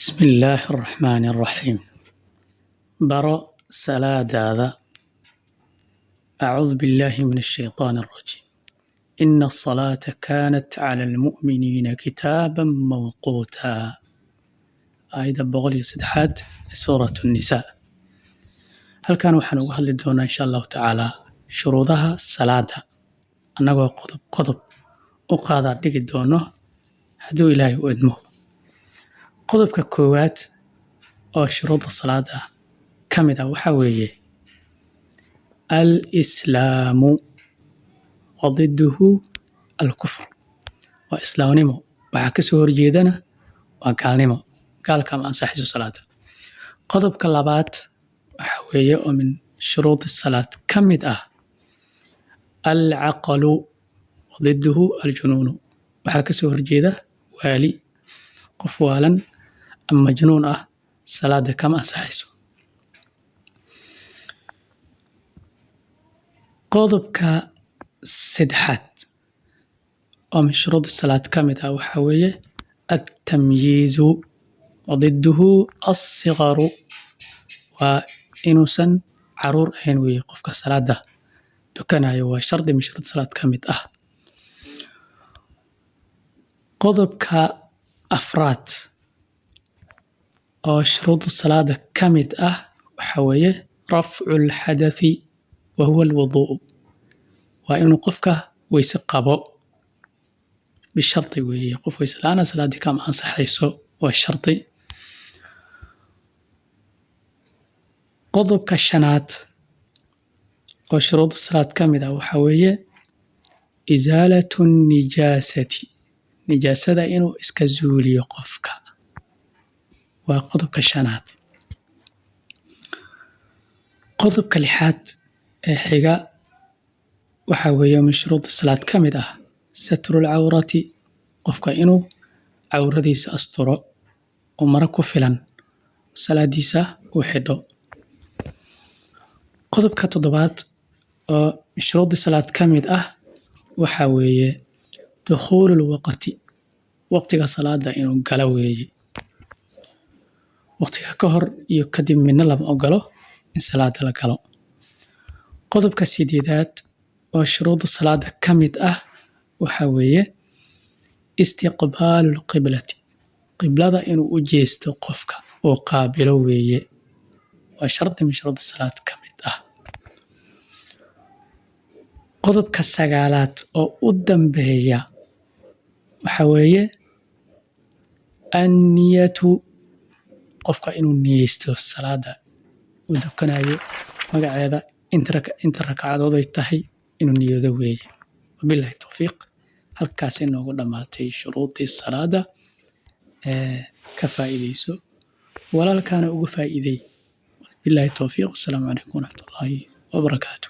بسم الله الرحمن الرحيم برأ سلاد هذا أعوذ بالله من الشيطان الرجيم إن الصلاة كانت على المؤمنين كتابا موقوتا آية بغلي سدحات سورة النساء هل كانوا وحنو هل دونا إن شاء الله تعالى شروطها الصلاة أنه قضب وقاضى ديك دونه هدو إلهي وإدمه qodobka koowaad oo shuruudda salaada ka mid ah waxaa weeye al-islaamu wa didduhu al-kufr waa islaamnimo waxaa kasoo horjeedana waa gaalnimo gaalka ma ansaxayso salaada qodobka labaad waxaa weeye oo min shuruudi salaad ka mid ah al-caqlu wa didduhu al-junuunu waxaa kasoo horjeeda waali qof waalan ama majnuun ah salaada kama ansaxayso qodobka saddexaad oo min shuruud salaad ka mid ah waxaa weeye at-tamyiizu wa didduhu as-sigaru waa inuusan caruur ahayn weeye qofka salaada tukanayo waa shardi min shuruud salaad ka mid ah qodobka afraad oo shuruud salaada ka mid ah waxaa weeye rafcu lxadathi wa huwa alwuduu waa inuu qofka weyse qabo bishardi weeye qof weyse la-aana salaadii kama ansaxayso waa shardi qodobka shanaad oo shuruud salaad ka mid ah waxaa weeye isaalatu nijaasati nijaasada inuu iska zuuliyo qofka waa qodobka shanaad qodobka lixaad ee xiga waxaa weeye min shuruud salaad ka mid ah satrul cawrati qofka inuu cawradiisa asturo oo maro ku filan salaadiisa uu xidho qodobka toddobaad oo min shuruud salaad ka mid ah waxaa weeye dukhuulul waqti waqtiga salaada inuu galo weeye waqtiga ka hor iyo kadib midna lama ogolo in salaada la galo qodobka sideedaad oo shuruudda salaada ka mid ah waxaa weeye istiqbaalul qiblati qiblada inuu u jeesto qofka oo qaabilo weeye waa shardi min shuruudda salaad ka mid ah qodobka sagaalaad oo u dambeeya waxaa weeye anniyatu qofka inuu niyeysto salaada uu dukanayo magaceeda inta ragcadood ay tahay inuu niyoodo weeye wabillahi tawfiiq halkaas inoogu dhammaatay shuruudii salaada ka faa'iideyso walaalkaana uga faa'iiday wabillahi tawfiiq assalaamu calaykum waraxmatullaahi wabarakaatuh